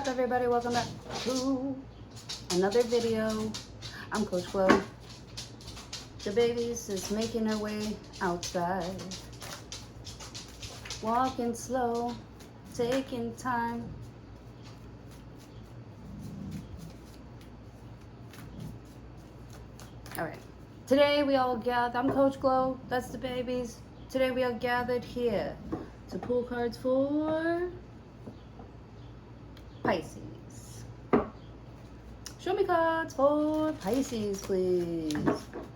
up, everybody? Welcome back to another video. I'm Coach Glow. The babies is making their way outside, walking slow, taking time. All right, today we all gathered. I'm Coach Glow, that's the babies. Today we are gathered here to pull cards for Pisces. Show me cards for Pisces, please.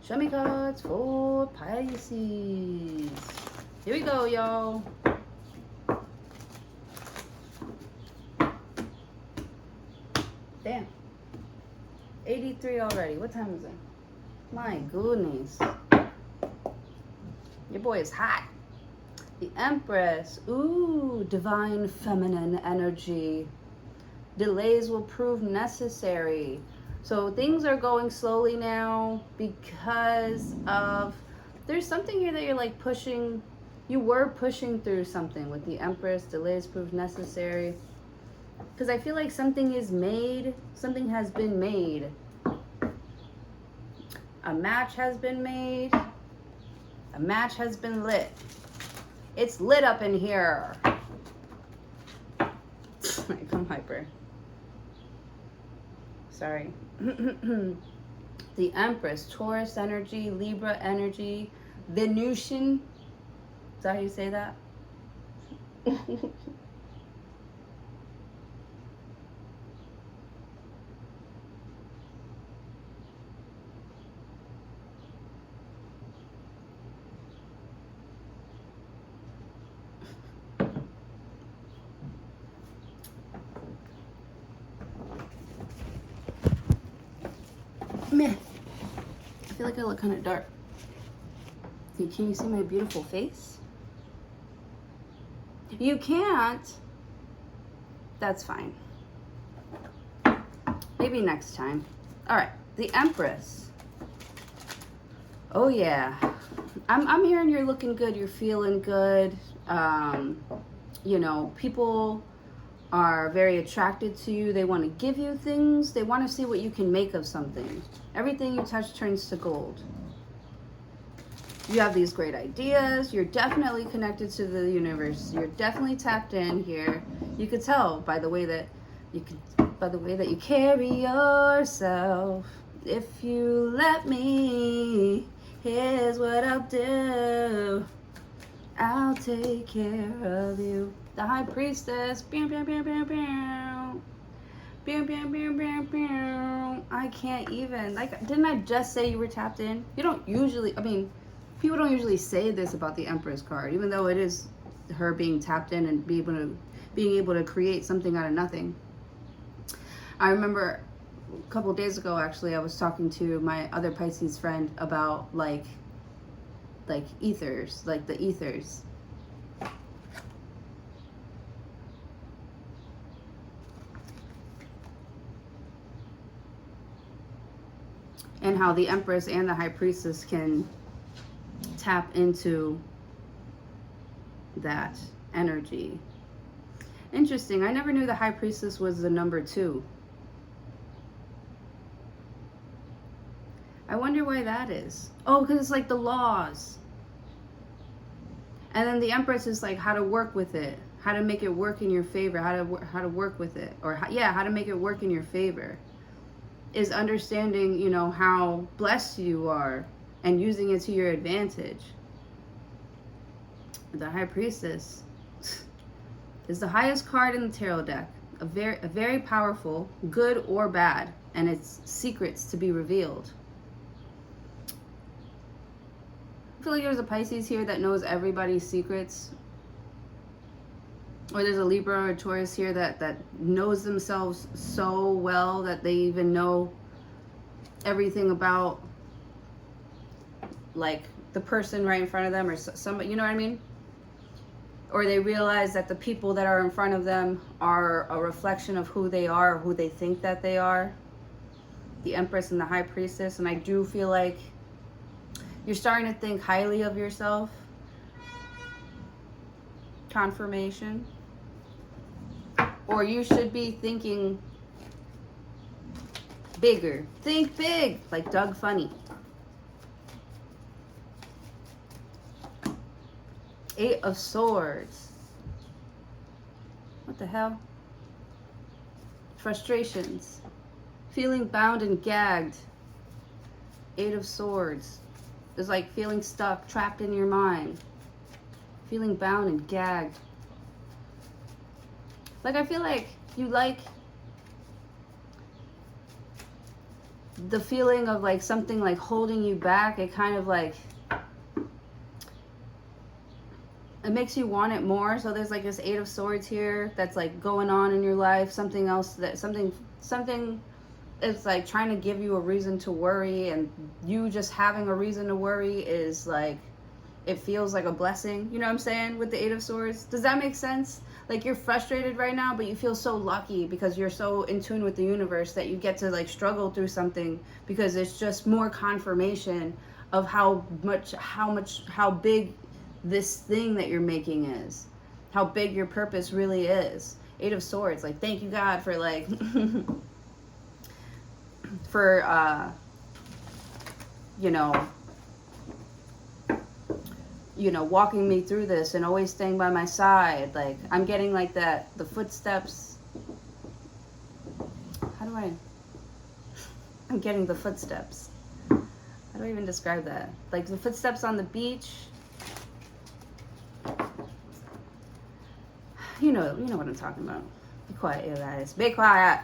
Show me cards for Pisces. Here we go, y'all. Damn. 83 already. What time is it? My goodness. Your boy is hot. The Empress. Ooh, divine feminine energy. Delays will prove necessary. So things are going slowly now because of, there's something here that you're like pushing, you were pushing through something with the Empress. Delays prove necessary. Because I feel like something is made, something has been made. A match has been made. A match has been lit. It's lit up in here. I'm hyper. Sorry. The Empress, Taurus energy, Libra energy, Venusian. Is that how you say that? Meh. I feel like I look kind of dark. Can you see my beautiful face? You can't. That's fine. Maybe next time. All right, the Empress. Oh yeah, I'm hearing you're looking good. You're feeling good. You know, people are very attracted to you. They want to give you things. They want to see what you can make of something. Everything you touch turns to gold. You have these great ideas. You're definitely connected to the universe. You're definitely tapped in here. You could tell by the way that you carry yourself. If you let me, here's what I'll do. I'll take care of you. The High Priestess. I can't even. Like, didn't I just say you were tapped in? You don't usually, I mean, people don't usually say this about the Empress card, even though it is her being tapped in and being able to create something out of nothing. I remember a couple of days ago, actually, I was talking to my other Pisces friend about like ethers, like the ethers. And how the Empress and the High Priestess can tap into that energy. Interesting. I never knew the High Priestess was the number 2. I wonder why that is. Oh, because it's like the laws. And then the Empress is like how to work with it, how to make it work in your favor, how to work with it, or how to make it work in your favor. Is understanding, you know, how blessed you are and using it to your advantage. The High Priestess is the highest card in the tarot deck. A very powerful, good or bad, and it's secrets to be revealed. I feel like there's a Pisces here that knows everybody's secrets. Or there's a Libra or a Taurus here that knows themselves so well that they even know everything about like the person right in front of them or somebody, you know what I mean? Or they realize that the people that are in front of them are a reflection of who they are, or who they think that they are. The Empress and the High Priestess. And I do feel like you're starting to think highly of yourself. Confirmation. Or you should be thinking bigger. Think big, like Doug Funny. 8 of Swords. What the hell? Frustrations. Feeling bound and gagged. 8 of Swords. It's like feeling stuck, trapped in your mind. Feeling bound and gagged. Like, I feel like you like the feeling of like something like holding you back. It kind of like, it makes you want it more. So there's like this 8 of Swords here that's like going on in your life. Something else that, something is like trying to give you a reason to worry, and you just having a reason to worry is like, it feels like a blessing. You know what I'm saying? With the 8 of Swords. Does that make sense? Like, you're frustrated right now, but you feel so lucky because you're so in tune with the universe that you get to like struggle through something, because it's just more confirmation of how big this thing that you're making is, how big your purpose really is. 8 of Swords. Like, thank you God for like for you know, walking me through this and always staying by my side. Like, I'm getting like that, the footsteps. I'm getting the footsteps. How do I even describe that? Like the footsteps on the beach. You know what I'm talking about. Be quiet, you guys. Be quiet.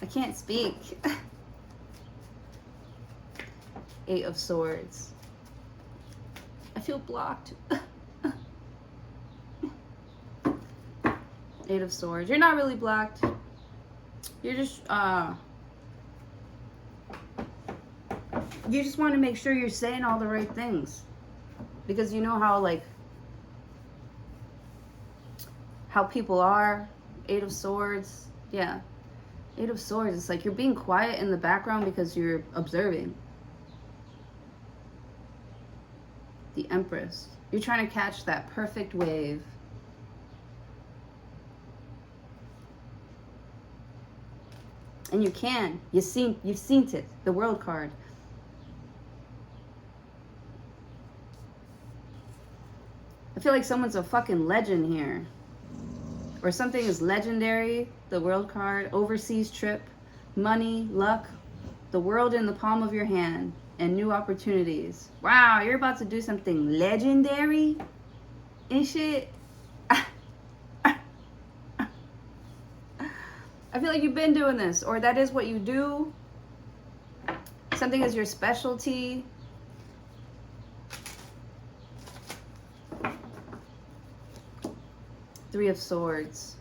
I can't speak. 8 of Swords. I feel blocked. 8 of Swords. You're not really blocked. You're just you just want to make sure you're saying all the right things, because you know how like how people are. 8 of Swords. Yeah. 8 of Swords. It's like you're being quiet in the background because you're observing. The Empress. You're trying to catch that perfect wave. And you can. You've seen it. The World card. I feel like someone's a fucking legend here. Or something is legendary. The World card. Overseas trip. Money. Luck. The world in the palm of your hand. And new opportunities. Wow, you're about to do something legendary and shit. I feel like you've been doing this, or that is what you do. Something is your specialty. Three of Swords.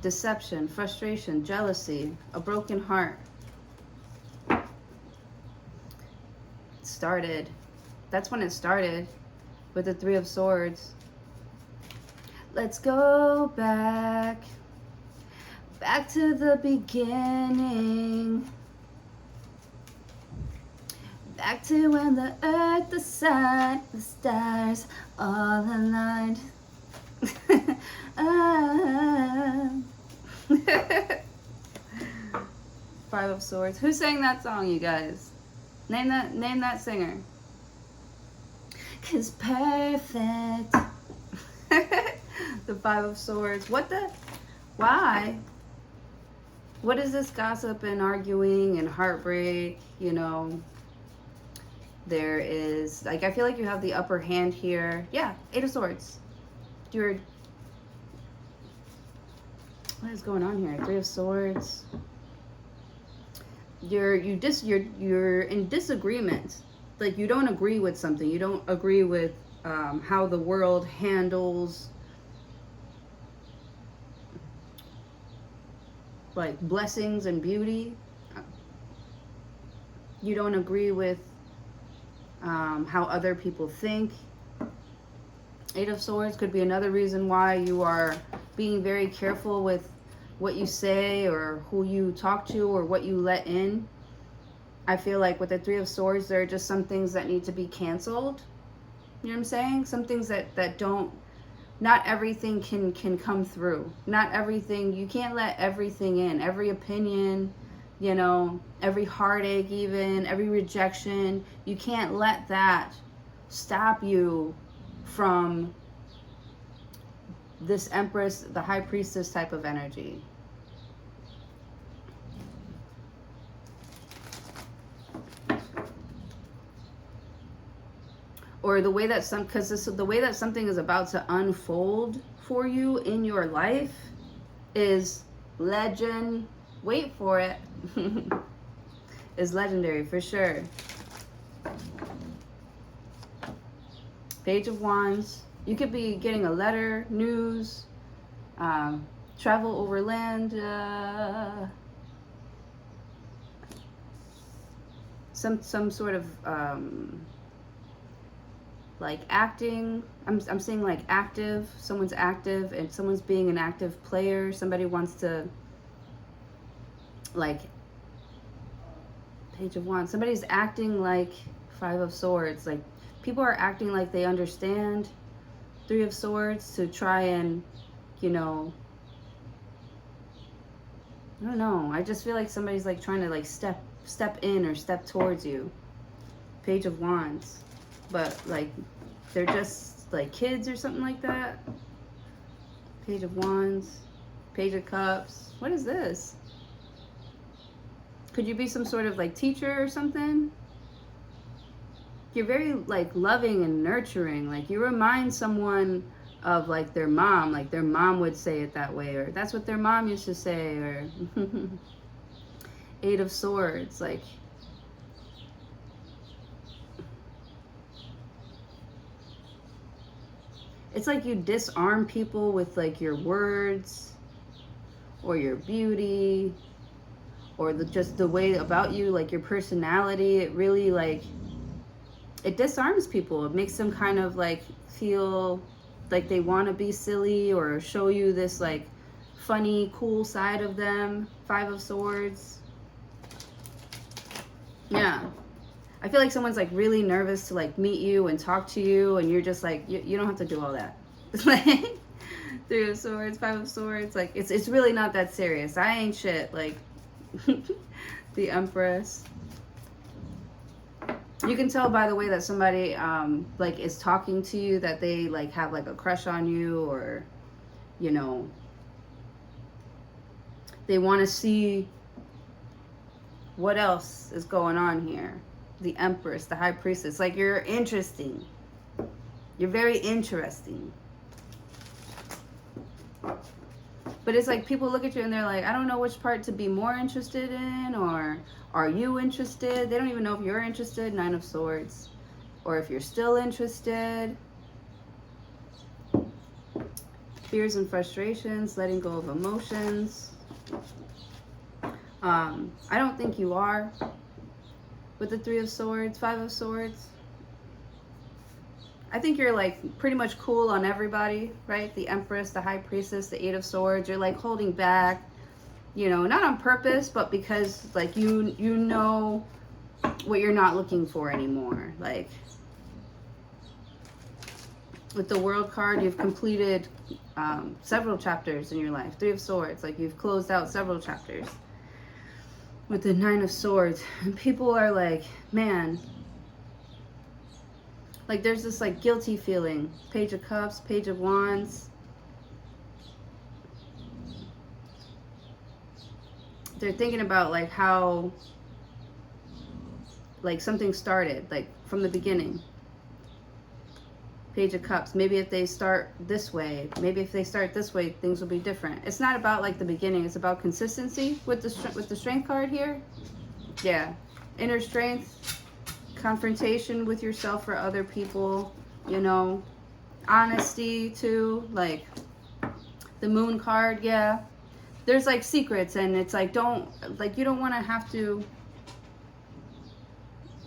Deception, frustration, jealousy, a broken heart. It started. That's when it started, with the 3 of Swords. Let's go back to the beginning. Back to when the earth, the sun, the stars all aligned. Five of Swords. Who sang that song, you guys? Name that singer. 'Cause perfect. The 5 of Swords. Why? What is this gossip and arguing and heartbreak? You know, there is, like, I feel like you have the upper hand here. Yeah, 8 of Swords. What is going on here? 3 of Swords. You're in disagreement. Like, you don't agree with something. You don't agree with how the world handles like blessings and beauty. You don't agree with how other people think. 8 of Swords could be another reason why you are being very careful with what you say or who you talk to or what you let in. I feel like with the 3 of Swords, there are just some things that need to be canceled. You know what I'm saying? Some things that don't, not everything can come through. Not everything, you can't let everything in. Every opinion, you know, every heartache even, every rejection, you can't let that stop you from this Empress, the High Priestess type of energy. Or the way that the way that something is about to unfold for you in your life is legend. Wait for it. Is legendary for sure. Page of Wands. You could be getting a letter, news, travel over land, some sort of like acting. I'm saying like active. Someone's active and someone's being an active player. Somebody wants to, like, Page of Wands. Somebody's acting like Five of Swords. Like, people are acting like they understand Three of Swords to try and, you know, I don't know. I just feel like somebody's like trying to like step in or step towards you. Page of Wands. But like they're just like kids or something like that. Page of Wands. Page of Cups. What is this? Could you be some sort of like teacher or something? You're very like loving and nurturing. Like you remind someone of like their mom. Like their mom would say it that way, or that's what their mom used to say, or Eight of Swords. Like it's like you disarm people with like your words or your beauty or just the way about you, like your personality. It really like, it disarms people. It makes them kind of like feel like they want to be silly or show you this like funny, cool side of them. Five of Swords. Yeah. I feel like someone's like really nervous to like meet you and talk to you, and you're just like, you don't have to do all that. It's like Three of Swords, Five of Swords. Like it's really not that serious. I ain't shit. Like the Empress. You can tell by the way that somebody like is talking to you that they like have like a crush on you, or you know, they want to see what else is going on here. The Empress, the High Priestess. Like you're interesting. You're very interesting. But it's like people look at you and they're like, I don't know which part to be more interested in, or are you interested? They don't even know if you're interested. Nine of Swords. Or if you're still interested. Fears and frustrations, letting go of emotions. I don't think you are. With the Three of Swords, Five of Swords. I think you're like pretty much cool on everybody, right? The Empress, the High Priestess, the Eight of Swords. You're like holding back, you know, not on purpose, but because like you know what you're not looking for anymore. Like with the World card, you've completed several chapters in your life. Three of Swords, like you've closed out several chapters. With the Nine of Swords, and people are like, man, like there's this like guilty feeling. Page of Cups, Page of Wands. They're thinking about like how like something started, like from the beginning. Page of Cups. Maybe if they start this way, maybe if they start this way, things will be different. It's not about like the beginning. It's about consistency with the Strength card here. Yeah, inner strength, confrontation with yourself or other people. You know, honesty too. Like the Moon card. Yeah, there's like secrets, and it's like you don't want to have to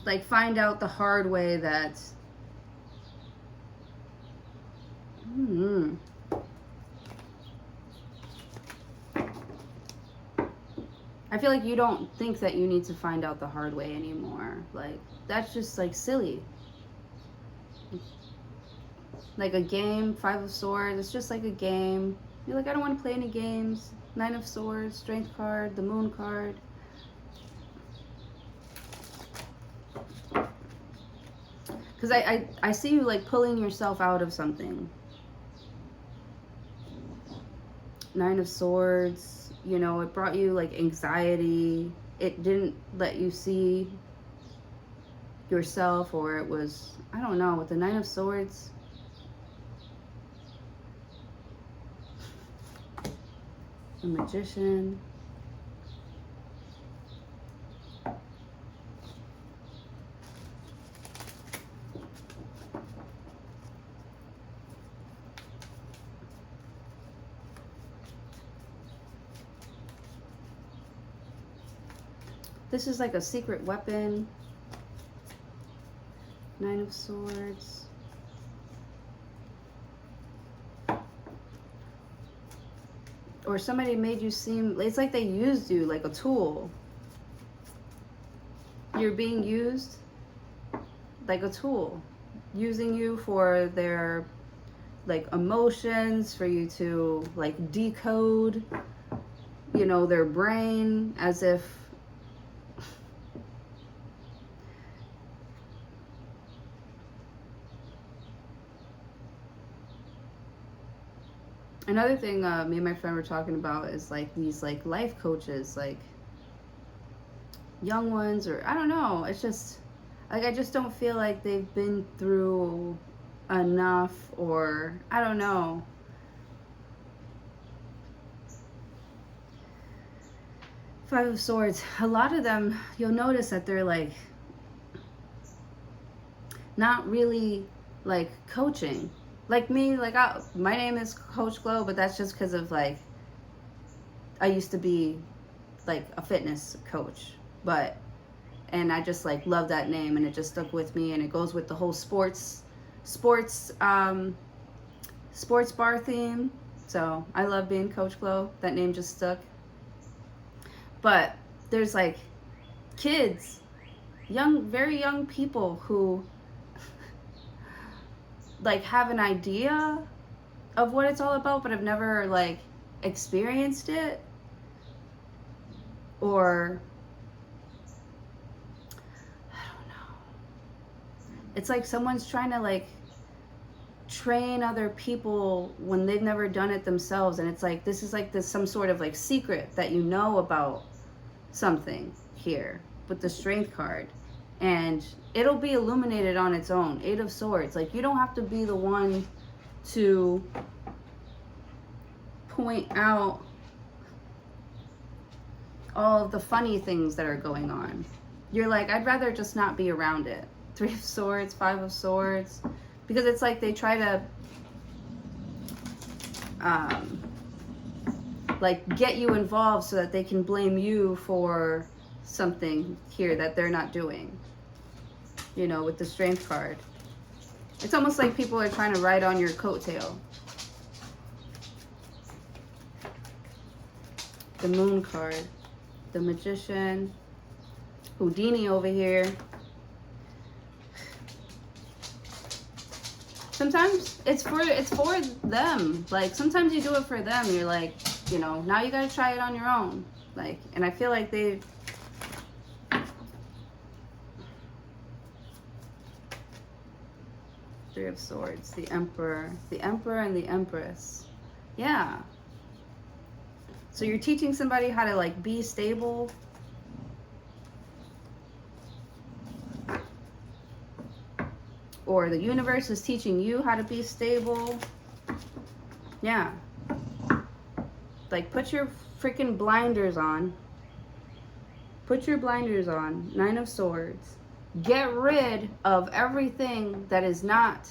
like find out the hard way that. I feel like you don't think that you need to find out the hard way anymore. Like, that's just like silly. like a game. Five of Swords, it's just like a game. You're like, I don't want to play any games. Nine of Swords, Strength card, the Moon card. Because I see you like pulling yourself out of something. Nine of Swords, you know, it brought you like anxiety. It didn't let you see yourself, or it was, I don't know, with the Nine of Swords. The Magician. This is like a secret weapon. Nine of Swords. Or somebody made you seem, it's like they used you like a tool. You're being used like a tool. Using you for their like emotions, for you to like decode, you know, their brain, as if another thing me and my friend were talking about is like these like life coaches, like young ones, or I don't know, it's just like I just don't feel like they've been through enough, or I don't know. Five of Swords, a lot of them, you'll notice that they're like not really like coaching. Like me, like my name is Coach Glow, but that's just because of like I used to be like a fitness coach, and I just like love that name, and it just stuck with me, and it goes with the whole sports bar theme. So I love being Coach Glow. That name just stuck. But there's like kids, very young people who like have an idea of what it's all about, but have never like experienced it, or I don't know. It's like someone's trying to like train other people when they've never done it themselves, and it's like this is like this some sort of like secret that you know about something here with the Strength card, and it'll be illuminated on its own. Eight of Swords, like you don't have to be the one to point out all of the funny things that are going on. You're like, I'd rather just not be around it. Three of Swords, Five of Swords, because it's like they try to like get you involved so that they can blame you for something here that they're not doing, you know, with the Strength card. It's almost like people are trying to ride on your coattail. The Moon card, the Magician, Houdini over here. Sometimes it's for them. Like sometimes you do it for them. You're like, you know, now you gotta try it on your own. Like, and I feel like they Three of Swords, the Emperor and the Empress. Yeah. So you're teaching somebody how to like be stable. Or the universe is teaching you how to be stable. Yeah. Like put your freaking blinders on. Put your blinders on. Nine of Swords. Get rid of everything that is not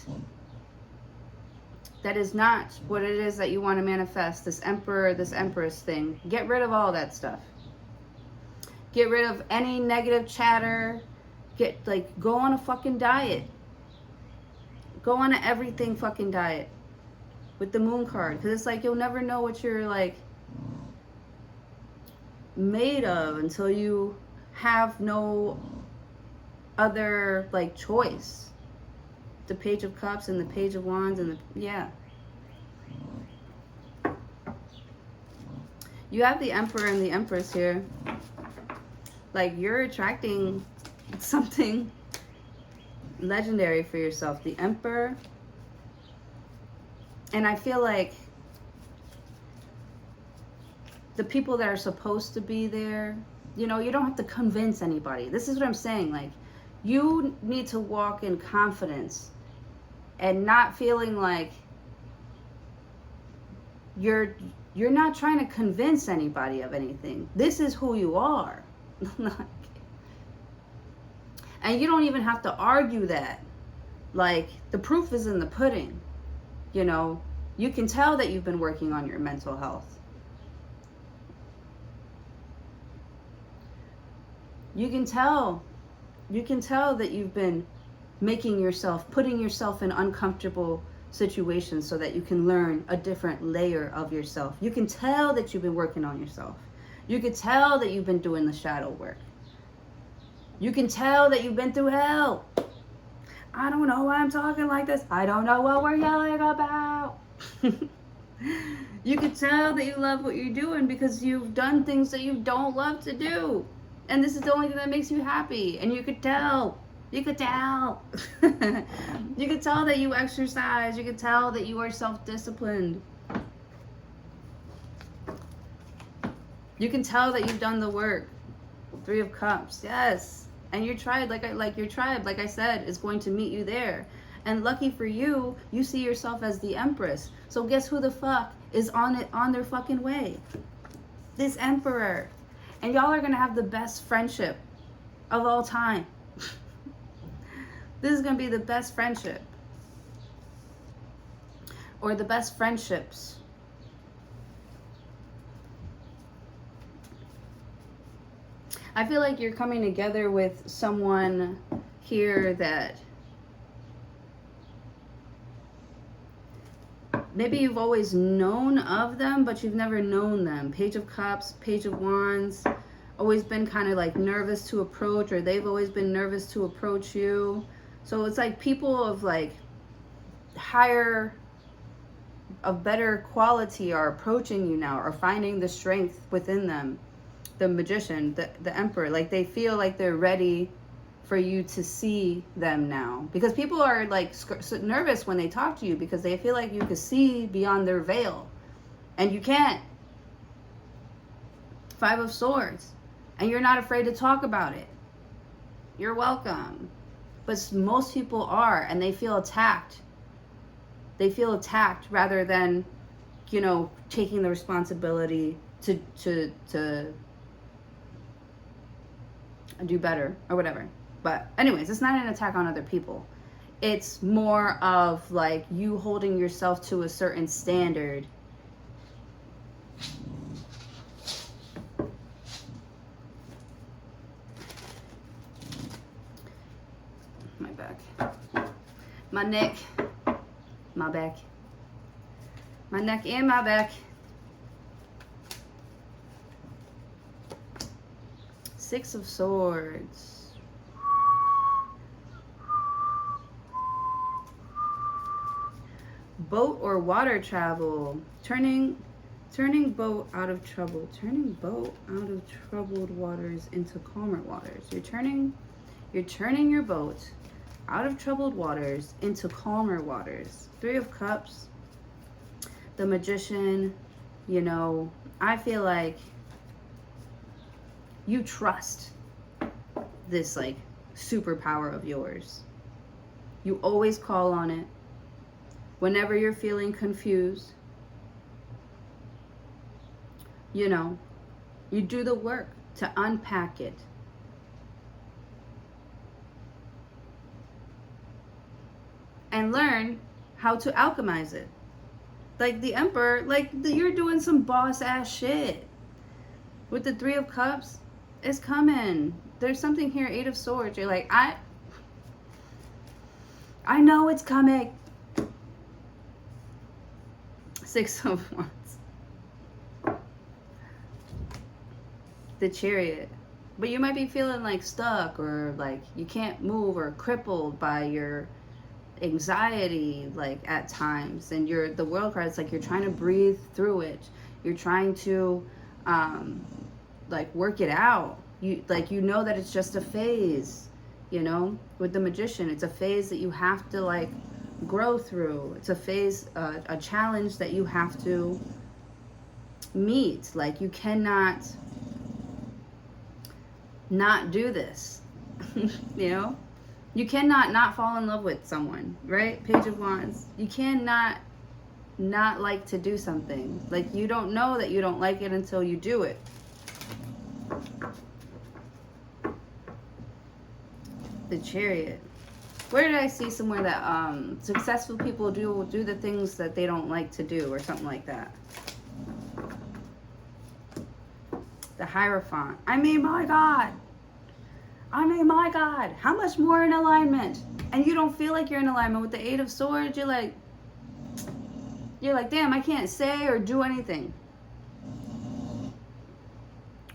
what it is that you want to manifest. This Emperor, this Empress thing. Get rid of all that stuff. Get rid of any negative chatter. Go on a fucking diet. Go on an everything fucking diet with the Moon card, because it's like you'll never know what you're like made of until you have no other like choice. The Page of Cups and the Page of Wands and the, yeah. You have the Emperor and the Empress here. Like, you're attracting something legendary for yourself. The Emperor. And I feel like the people that are supposed to be there, you know, you don't have to convince anybody. This is what I'm saying. Like, you need to walk in confidence and not feeling like you're not trying to convince anybody of anything. This is who you are. And you don't even have to argue that. Like, the proof is in the pudding. You know, you can tell that you've been working on your mental health. You can tell that you've been putting yourself in uncomfortable situations so that you can learn a different layer of yourself. You can tell that you've been working on yourself. You can tell that you've been doing the shadow work. You can tell that you've been through hell. I don't know why I'm talking like this. I don't know what we're yelling about. You can tell that you love what you're doing because you've done things that you don't love to do. And this is the only thing that makes you happy. And you could tell. You could tell. You could tell that you exercise. You could tell that you are self-disciplined. You can tell that you've done the work. Three of Cups. Yes. And your tribe, your tribe, like I said, is going to meet you there. And lucky for you, you see yourself as the Empress. So guess who the fuck is on their fucking way? This Emperor. And y'all are going to have the best friendship of all time. This is going to be the best friendship. Or the best friendships. I feel like you're coming together with someone here that maybe you've always known of them, but you've never known them. Page of Cups, Page of Wands, always been kind of like nervous to approach, or they've always been nervous to approach you. So it's like people of like better quality are approaching you now, or finding the strength within them. The Magician, the Emperor, like they feel like they're ready for you to see them now, because people are like nervous when they talk to you because they feel like you can see beyond their veil, and you can't. Five of Swords, and you're not afraid to talk about it. You're welcome. But most people are, and they feel attacked. They feel attacked rather than, you know, taking the responsibility to do better or whatever. But anyways, it's not an attack on other people. It's more of like you holding yourself to a certain standard. My back. My neck. My back. My neck and my back. Six of Swords. Boat or water travel. Turning boat out of trouble. Turning boat out of troubled waters into calmer waters. You're turning your boat out of troubled waters into calmer waters. Three of Cups. The Magician. You know, I feel like you trust this like superpower of yours. You always call on it whenever you're feeling confused. You know, you do the work to unpack it. And learn how to alchemize it. Like the Emperor, like you're doing some boss ass shit. With the Three of Cups, it's coming. There's something here, Eight of Swords. You're like, I know it's coming. Six of Wands. The Chariot. But you might be feeling like stuck, or like you can't move, or crippled by your anxiety, like at times, and the World card, it's like you're trying to breathe through it. You're trying to like work it out. You know that it's just a phase, you know. With the Magician, it's a phase that you have to like grow through. It's a phase, a challenge that you have to meet. Like, you cannot not do this. You know, you cannot not fall in love with someone, right? Page of Wands. You cannot not like to do something. Like, you don't know that you don't like it until you do it. The Chariot. Where did I see somewhere that successful people do the things that they don't like to do, or something like that? The Hierophant. I mean, my God. How much more in alignment? And you don't feel like you're in alignment with the Eight of Swords. You're like, damn, I can't say or do anything.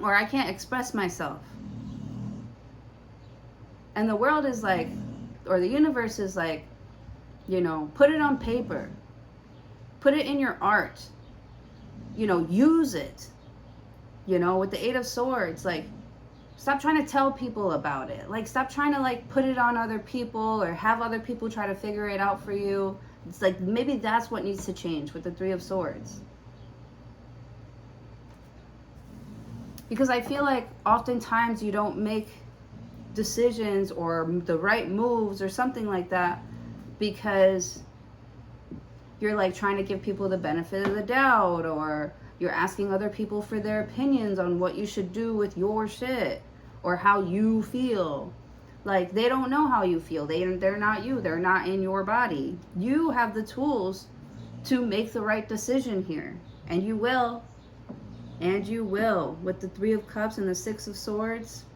Or I can't express myself. And the world is like, or the universe is like, you know, put it on paper. Put it in your art. You know, use it. You know, with the Eight of Swords, like, stop trying to tell people about it. Like, stop trying to, like, put it on other people or have other people try to figure it out for you. It's like, maybe that's what needs to change with the Three of Swords. Because I feel like oftentimes you don't make decisions or the right moves or something like that because you're, like, trying to give people the benefit of the doubt, or you're asking other people for their opinions on what you should do with your shit or how you feel. Like, they don't know how you feel. They're not you. They're not in your body. You have the tools to make the right decision here. And you will. And you will. With the Three of Cups and the Six of Swords,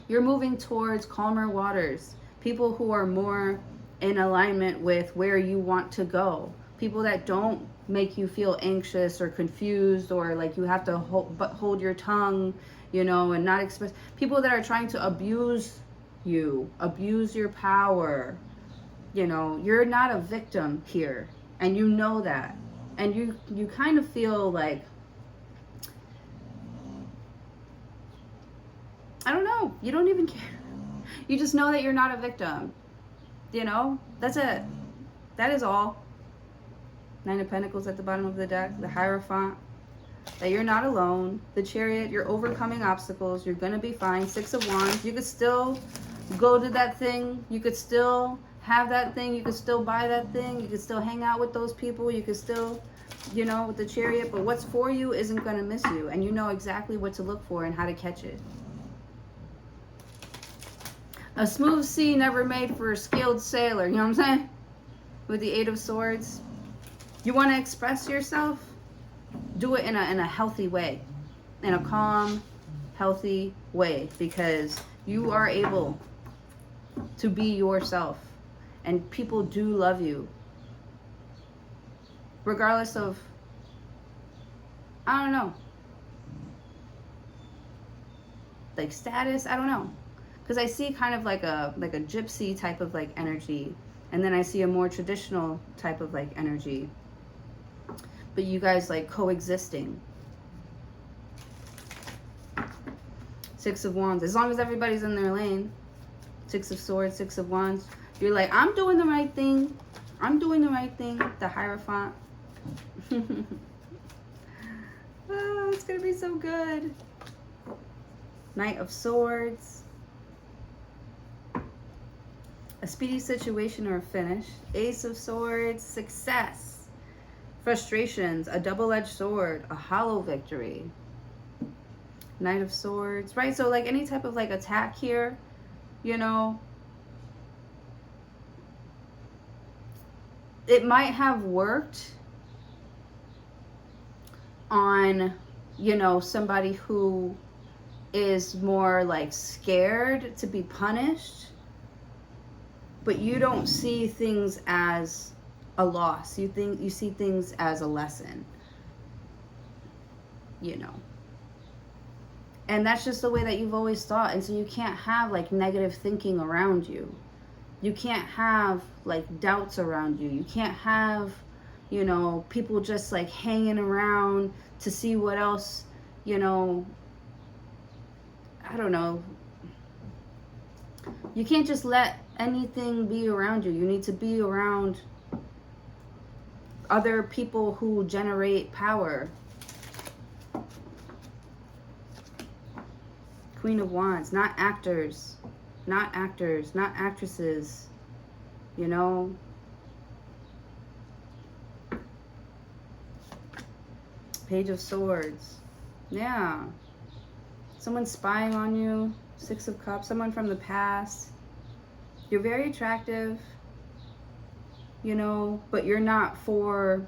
you're moving towards calmer waters. People who are more in alignment with where you want to go. People that don't make you feel anxious or confused, or like you have to hold your tongue, you know, and not express. People that are trying to abuse you, abuse your power. You know, you're not a victim here, and you know that. And you kind of feel like, I don't know, you don't even care. You just know that you're not a victim. You know, that's it. That is all. Nine of Pentacles at the bottom of the deck. The Hierophant. That you're not alone. The Chariot. You're overcoming obstacles. You're going to be fine. Six of Wands. You could still go to that thing. You could still have that thing. You could still buy that thing. You could still hang out with those people. You could still, you know, with the Chariot. But what's for you isn't going to miss you. And you know exactly what to look for and how to catch it. A smooth sea never made for a skilled sailor. You know what I'm saying? With the Eight of Swords. You want to express yourself? Do it in a healthy way. In a calm, healthy way. Because you are able to be yourself. And people do love you. Regardless of, I don't know, like status, I don't know. Because I see kind of like a gypsy type of like energy. And then I see a more traditional type of like energy. But you guys like coexisting. Six of Wands. As long as everybody's in their lane. Six of Swords, Six of Wands. You're like, I'm doing the right thing. I'm doing the right thing. The Hierophant. Oh, it's going to be so good. Knight of Swords. A speedy situation or a finish. Ace of Swords. Success. Frustrations, a double-edged sword, a hollow victory. Knight of Swords, right? So like any type of like attack here, you know, it might have worked on, you know, somebody who is more like scared to be punished, but you don't see things as a loss. You see things as a lesson, you know. And that's just the way that you've always thought. And so you can't have like negative thinking around you. You can't have like doubts around you. You can't have, you know, people just like hanging around to see what else, you know, I don't know. You can't just let anything be around you. You need to be around other people who generate power. Queen of Wands, not actors, not actors, not actresses, you know. Page of Swords, yeah. Someone spying on you. Six of Cups, someone from the past. You're very attractive, you know, but you're not for,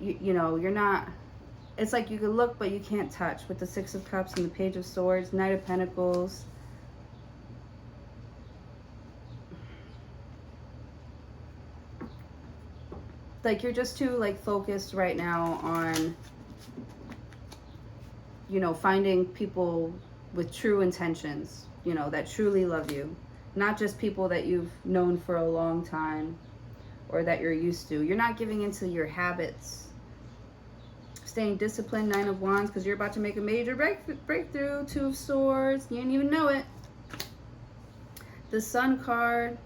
you know, you're not, it's like you can look but you can't touch with the Six of Cups and the Page of Swords, Knight of Pentacles. Like you're just too like focused right now on, you know, finding people with true intentions, you know, that truly love you. Not just people that you've known for a long time or that you're used to. You're not giving into your habits. Staying disciplined, Nine of Wands, because you're about to make a major breakthrough. Two of Swords, you didn't even know it. The Sun card,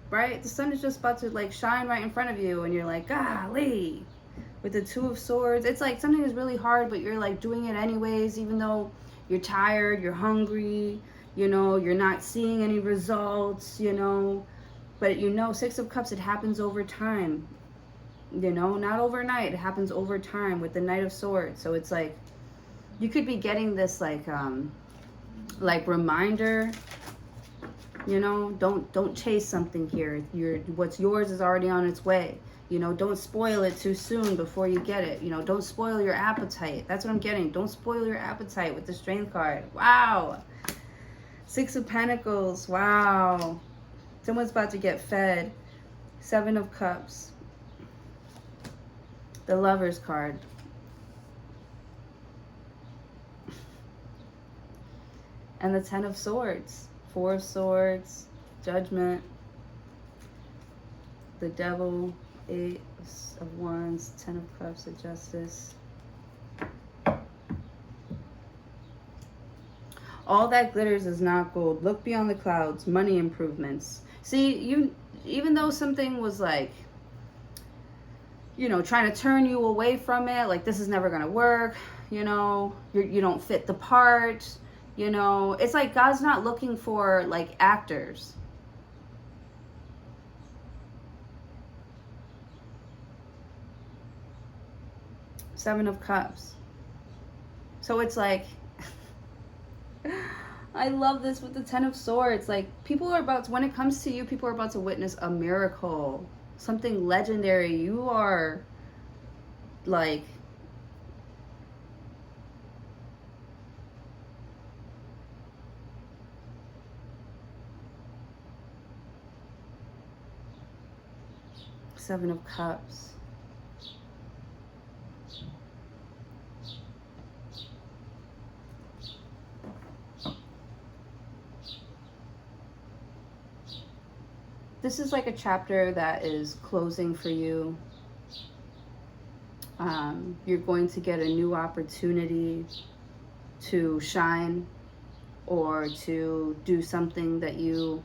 right? The sun is just about to like shine right in front of you and you're like, golly. With the Two of Swords, it's like something is really hard, but you're like doing it anyways, even though you're tired, you're hungry, you know, you're not seeing any results, you know. But you know, Six of Cups, it happens over time, you know, not overnight. It happens over time with the Knight of Swords. So it's like you could be getting this like reminder, you know, don't chase something here. What's yours is already on its way. You know, don't spoil it too soon before you get it. You know, don't spoil your appetite. That's what I'm getting. Don't spoil your appetite with the Strength card. Wow. Six of Pentacles. Wow. Someone's about to get fed. Seven of Cups. The Lover's card. And the Ten of Swords. Four of Swords. Judgment. The Devil. Eight of Wands, Ten of Cups, the Justice. All that glitters is not gold. Look beyond the clouds. Money improvements. See, you, even though something was like, you know, trying to turn you away from it, like this is never gonna work, you know, you don't fit the part, you know, it's like God's not looking for like actors. Seven of Cups. So it's like, I love this with the Ten of Swords. Like people are about to, when it comes to you, people are about to witness a miracle, something legendary. You are like, Seven of Cups. This is like a chapter that is closing for you. You're going to get a new opportunity to shine or to do something that you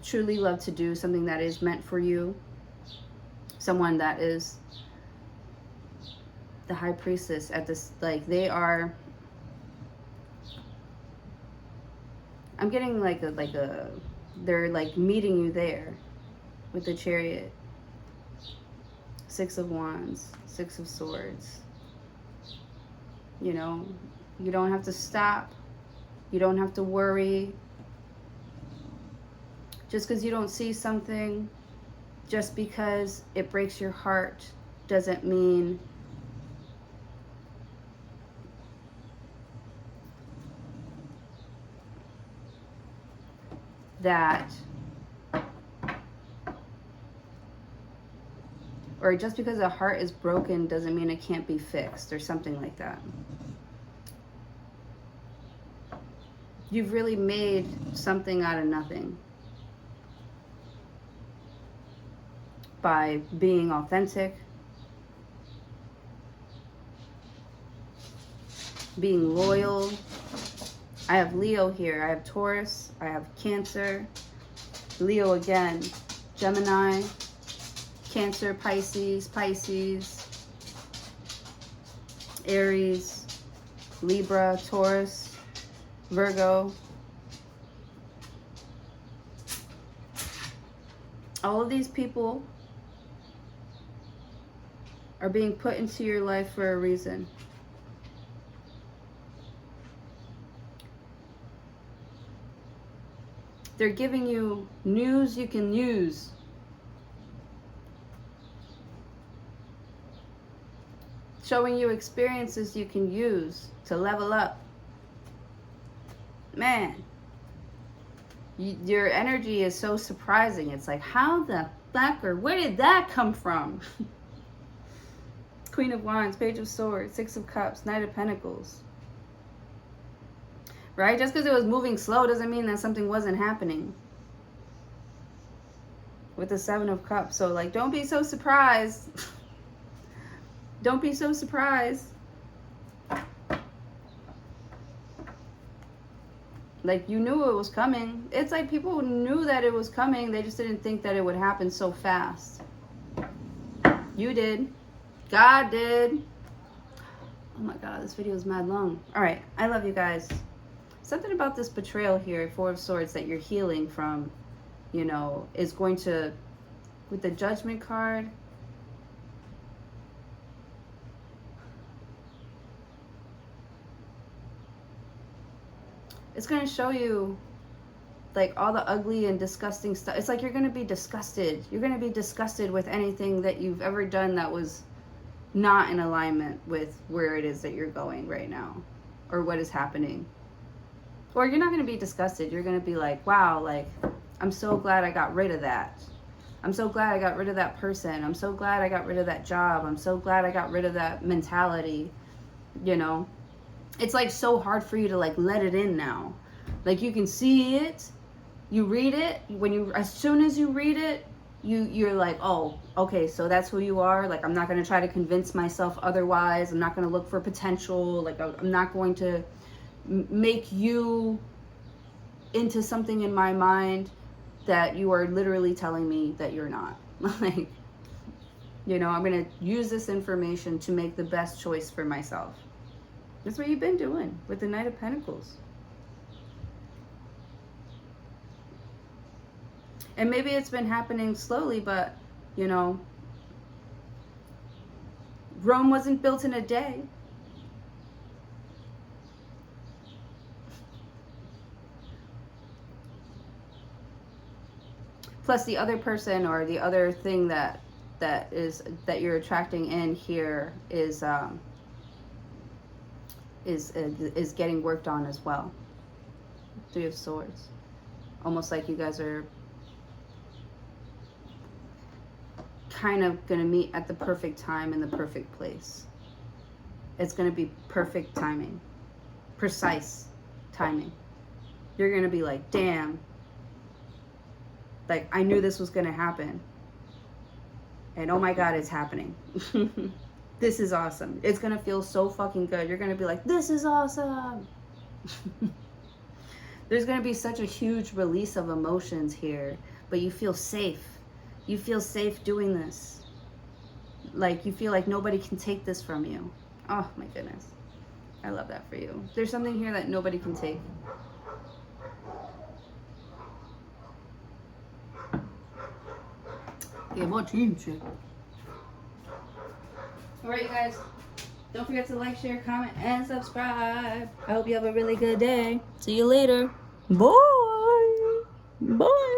truly love to do, something that is meant for you. Someone that is the High Priestess at this, like they are, I'm getting like a they're like meeting you there with the Chariot. Six of Wands, Six of Swords. You know, you don't have to stop. You don't have to worry. Just because you don't see something, just because it breaks your heart, doesn't mean that, or just because a heart is broken doesn't mean it can't be fixed or something like that. You've really made something out of nothing by being authentic, being loyal. I have Leo here. I have Taurus. I have Cancer. Leo again. Gemini. Cancer, Pisces, Aries, Libra, Taurus, Virgo. All of these people are being put into your life for a reason. They're giving you news you can use. Showing you experiences you can use to level up. Man, your energy is so surprising. It's like, how the fuck, or where did that come from? Queen of Wands, Page of Swords, Six of Cups, Knight of Pentacles. Right? Just because it was moving slow doesn't mean that something wasn't happening. With the Seven of Cups. So, like, don't be so surprised. Don't be so surprised. Like, you knew it was coming. It's like people knew that it was coming. They just didn't think that it would happen so fast. You did. God did. Oh my God, this video is mad long. All right, I love you guys. Something about this betrayal here, Four of Swords, that you're healing from, you know, is going to, with the Judgment card, it's going to show you, like, all the ugly and disgusting stuff. It's like you're going to be disgusted. You're going to be disgusted with anything that you've ever done that was not in alignment with where it is that you're going right now, or what is happening. Or you're not going to be disgusted. You're going to be like, wow, like, I'm so glad I got rid of that. I'm so glad I got rid of that person. I'm so glad I got rid of that job. I'm so glad I got rid of that mentality. You know, it's like so hard for you to, like, let it in now. Like, you can see it, you read it, as soon as you read it, you're like, oh, okay, so that's who you are. Like, I'm not going to try to convince myself otherwise. I'm not going to look for potential. Like, I'm not going to make you into something in my mind that you are literally telling me that you're not. Like, you know, I'm going to use this information to make the best choice for myself. That's what you've been doing with the Knight of Pentacles. And maybe it's been happening slowly, but, you know, Rome wasn't built in a day. Plus, the other person, or the other thing that you're attracting in here is getting worked on as well. Three of Swords. Almost like you guys are kind of going to meet at the perfect time in the perfect place. It's going to be perfect timing. Precise timing. You're going to be like, damn. Like, I knew this was going to happen. And oh my God, it's happening. This is awesome. It's going to feel so fucking good. You're going to be like, this is awesome. There's going to be such a huge release of emotions here. But you feel safe. You feel safe doing this. Like, you feel like nobody can take this from you. Oh my goodness. I love that for you. There's something here that nobody can take. Alright, you guys. Don't forget to like, share, comment, and subscribe. I hope you have a really good day. See you later. Bye. Bye.